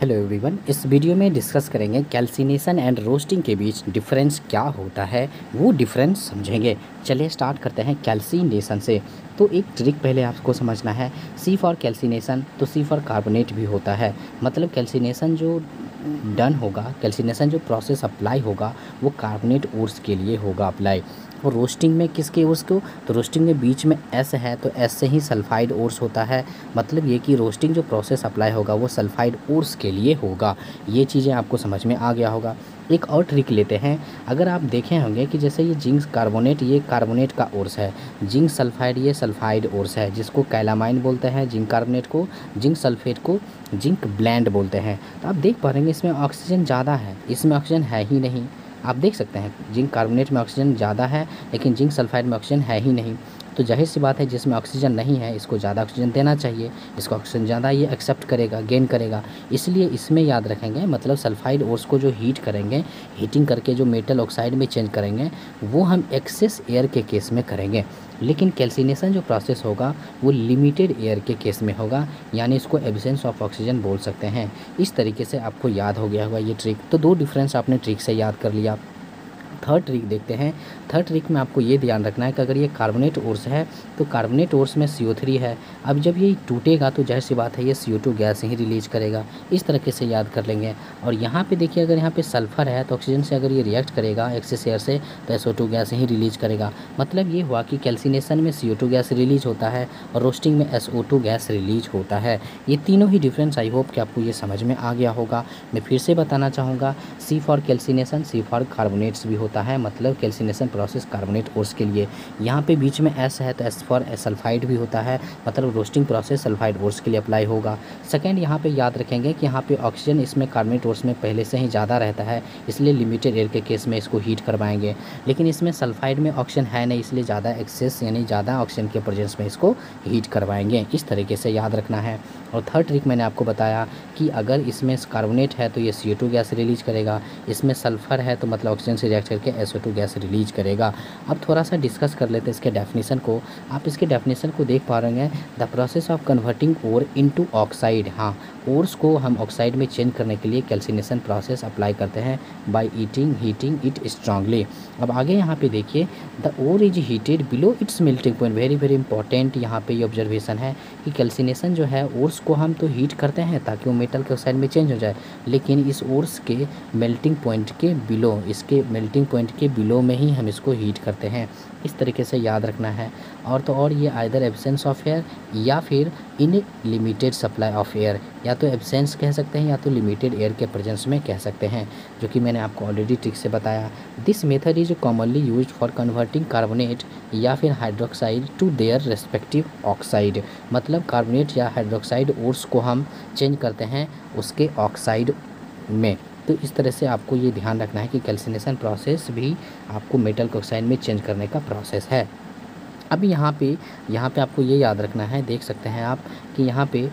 Hello everyone, इस video में discuss करेंगे कैल्सिनेशन एंड रोस्टिंग के बीच डिफरेंस क्या होता है, वो डिफरेंस समझेंगे। चलिए स्टार्ट करते हैं कैल्सिनेशन से। तो एक ट्रिक पहले आपको समझना है। सी फॉर कैल्सिनेशन तो सी फॉर कार्बोनेट भी होता है। मतलब कैल्सिनेशन जो डन होगा, कैल्सिनेशन जो प्रोसेस अप्लाई होगा वो कार्बोनेट ओर्स के लिए होगा अप्लाई। और रोस्टिंग में किसके ओर्स को, तो रोस्टिंग में बीच में एस है तो एस से ही सल्फाइड ओर्स होता है। मतलब ये कि रोस्टिंग जो प्रोसेस अप्लाई होगा वो सल्फाइड ओर्स के लिए होगा। ये चीज़ें आपको समझ में आ गया होगा। एक और ट्रिक लेते हैं। अगर आप देखे होंगे कि जैसे ये जिंक कार्बोनेट, ये कार्बोनेट का ओर्स है, जिंक सल्फाइड ये सल्फाइड ओर्स है, जिसको कैलामाइन बोलते हैं जिंक कार्बोनेट को, जिंक सल्फेट को जिंक ब्लेंड बोलते हैं। तो आप देख पा रहे हैं इसमें ऑक्सीजन ज़्यादा है, इसमें ऑक्सीजन है ही नहीं। आप देख सकते हैं जिंक कार्बोनेट में ऑक्सीजन ज़्यादा है लेकिन जिंक सल्फाइड में ऑक्सीजन है ही नहीं। तो जाहिर सी बात है जिसमें ऑक्सीजन नहीं है इसको ज़्यादा ऑक्सीजन देना चाहिए, इसको ऑक्सीजन ज़्यादा ये एक्सेप्ट करेगा, गेन करेगा। इसलिए इसमें याद रखेंगे, मतलब सल्फाइड ओर्स को जो हीट करेंगे, हीटिंग करके जो मेटल ऑक्साइड में चेंज करेंगे वो हम एक्सेस एयर के केस में करेंगे। लेकिन कैल्सिनेशन जो प्रोसेस होगा वो लिमिटेड एयर के केस में होगा, यानी इसको एब्सेंस ऑफ ऑक्सीजन बोल सकते हैं। इस तरीके से आपको याद हो गया होगा ये ट्रिक। तो दो डिफरेंस आपने ट्रिक से याद कर लिया। थर्ड ट्रिक देखते हैं। थर्ड ट्रिक में आपको ये ध्यान रखना है कि अगर ये कार्बोनेट ओर्स है तो कार्बोनेट ओर्स में CO3 है। अब जब ये टूटेगा तो जाहिर सी बात है ये CO2 गैस ही रिलीज करेगा। इस तरीके से याद कर लेंगे। और यहाँ पे देखिए अगर यहाँ पे सल्फ़र है तो ऑक्सीजन से अगर ये रिएक्ट करेगा एक्सेस एयर से तो SO2 गैस ही रिलीज करेगा। मतलब ये हुआ कि कैल्सिनेशन में CO2 गैस रिलीज होता है और रोस्टिंग में SO2 गैस रिलीज होता है। ये तीनों ही डिफरेंस आई होप कि आपको ये समझ में आ गया होगा। मैं फिर से बताना चाहूँगा, C for calcination C for carbonates भी होता है, मतलब कैल्सिनेशन प्रोसेस कार्बोनेट ओर्स के लिए। यहाँ पे बीच में एस है तो एस फॉर सल्फाइड भी होता है, मतलब रोस्टिंग प्रोसेस सल्फाइड ओर्स के लिए अप्लाई होगा। सेकंड यहाँ पे याद रखेंगे कि यहाँ पे ऑक्सीजन इसमें कार्बोनेट ओर्स में पहले से ही ज़्यादा रहता है, इसलिए लिमिटेड एयर के केस में इसको हीट करवाएंगे। लेकिन इसमें सल्फाइड में ऑक्सीजन है नहीं, इसलिए ज़्यादा एक्सेस यानी ज़्यादा ऑक्सीजन के प्रेजेंस में इसको हीट करवाएंगे। इस तरीके से याद रखना है। और थर्ड ट्रिक मैंने आपको बताया कि अगर इसमें कार्बोनेट है तो ये CO2 गैस रिलीज करेगा, इसमें सल्फ़र है तो मतलब ऑक्सीजन से रिएक्ट करके SO2 गैस रिलीज करेगा। अब थोड़ा सा डिस्कस कर लेते हैं इसके डेफिनेशन को। आप इसके डेफिनेशन को देख पा रहे हैं, the process of converting ore into oxide. हाँ, ओर्स को हम ऑक्साइड में चेंज करने के लिए कैल्सिनेशन प्रोसेस अप्लाई करते हैं बाय हीटिंग इट स्ट्रांगली। अब आगे यहाँ पे देखिए, the ore is heated below its melting point. Very very important यहाँ पे ये ऑब्जर्वेशन है कि कैल्सिनेशन जो है ओर्स को हम तो हीट करते हैं ताकि वो मेटल के ऑक्साइड में चेंज हो जाए, लेकिन इस ओर्स के मेल्टिंग पॉइंट के बिलो, इसके मेल्टिंग पॉइंट के बिलो में ही हम इसको हीट करते हैं। इस तरीके से याद रखना है। और तो और ये आइदर एब्सेंस ऑफ एयर या फिर in limited supply of air, या तो एब्सेंस कह सकते हैं या तो लिमिटेड एयर के प्रेजेंस में कह सकते हैं, जो कि मैंने आपको ऑलरेडी ट्रिक से बताया। This method is commonly used for converting carbonate या फिर hydroxide to their respective oxide. मतलब कार्बोनेट या हाइड्रोक्साइड ओर्स को हम चेंज करते हैं उसके ऑक्साइड में। तो इस तरह से आपको ये ध्यान रखना है कि कैल्सिनेशन प्रोसेस भी आपको मेटल के ऑक्साइड में चेंज करने का प्रोसेस है। अब यहाँ पे आपको ये याद रखना है, देख सकते हैं आप कि यहाँ पे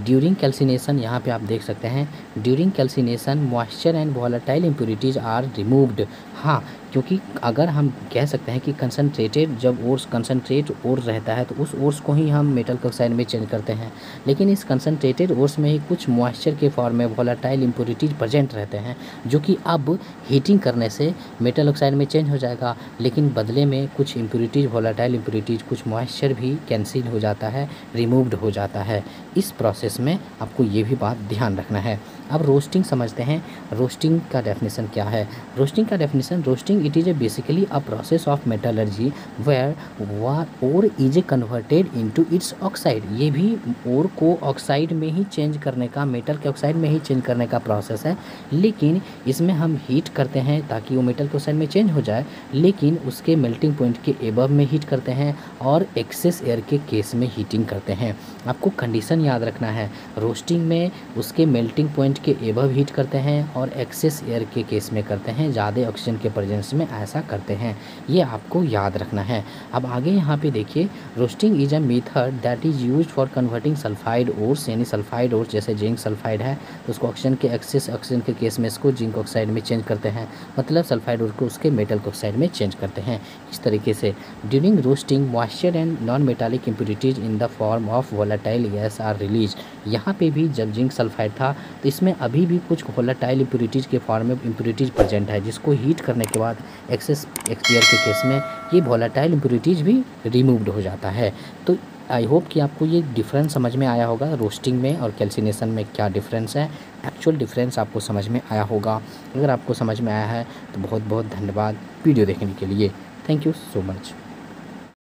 ड्यूरिंग कैल्सिनेशन, यहाँ पे आप देख सकते हैं during calcination moisture and volatile impurities are removed. हाँ, क्योंकि अगर हम कह सकते हैं कि कंसनट्रेटेड जब ओर्स कंसनट्रेट ओर रहता है तो उस ओर्स को ही हम मेटल के ऑक्साइड में चेंज करते हैं, लेकिन इस कंसनट्रेटेड ओर्स में ही कुछ मॉइस्चर के फॉर्म में वॉलेटाइल इम्प्योरिटीज़ प्रेजेंट रहते हैं, जो कि अब हीटिंग करने से मेटल ऑक्साइड में चेंज हो जाएगा, लेकिन बदले में कुछ इम्प्योरिटीज़, वॉलेटाइल इम्प्योरिटीज़, कुछ मॉइस्चर भी कैंसिल हो जाता है, रिमूव्ड हो जाता है। इस प्रोसेस में आपको ये भी बात ध्यान रखना है। अब रोस्टिंग समझते हैं। रोस्टिंग का डेफिनेशन क्या है? रोस्टिंग का definition, roasting it is a basically a process of metallurgy where ore is converted into its oxide. ये भी ओर को ऑक्साइड में ही चेंज करने का, मेटल के ऑक्साइड में ही चेंज करने का प्रोसेस है, लेकिन इसमें हम हीट करते हैं ताकि वो मेटल के ऑक्साइड में चेंज हो जाए, लेकिन उसके मेल्टिंग पॉइंट के एबव में हीट करते हैं और एक्सेस एयर के केस में हीटिंग करते हैं। आपको कंडीशन याद रखना है, रोस्टिंग में उसके मेल्टिंग पॉइंट के एबव हीट करते हैं और एक्सेस एयर के केस में करते हैं, ज़्यादा ऑक्सीजन के प्रेजेंस में ऐसा करते हैं, ये आपको याद रखना है। अब आगे यहाँ पे देखिए, roasting is a method that is used for converting sulphide ores, यानी सल्फाइड ओर्स जैसे जिंक सल्फाइड है तो उसको ऑक्सीजन के केस में इसको जिंक ऑक्साइड में चेंज करते हैं, मतलब सल्फाइड ओर को उसके मेटल ऑक्साइड में चेंज करते हैं। इस तरीके से during roasting moisture and non metallic impurities in the form of volatile gas are release. यहाँ पे भी जब जिंक सल्फाइड था तो इसमें अभी भी कुछ वोलेटाइल इम्प्योरिटीज के फॉर्म में इम्प्योरिटीज प्रेजेंट है, जिसको हीट करने के बाद एक्सेस एयर के केस में ये वोलेटाइल इम्प्योरिटीज भी रिमूव्ड हो जाता है। तो आई होप कि आपको ये डिफरेंस समझ में आया होगा, रोस्टिंग में और कैल्सिनेशन में क्या डिफरेंस है, एक्चुअल डिफरेंस आपको समझ में आया होगा। अगर आपको समझ में आया है तो बहुत बहुत धन्यवाद वीडियो देखने के लिए। Thank you so much.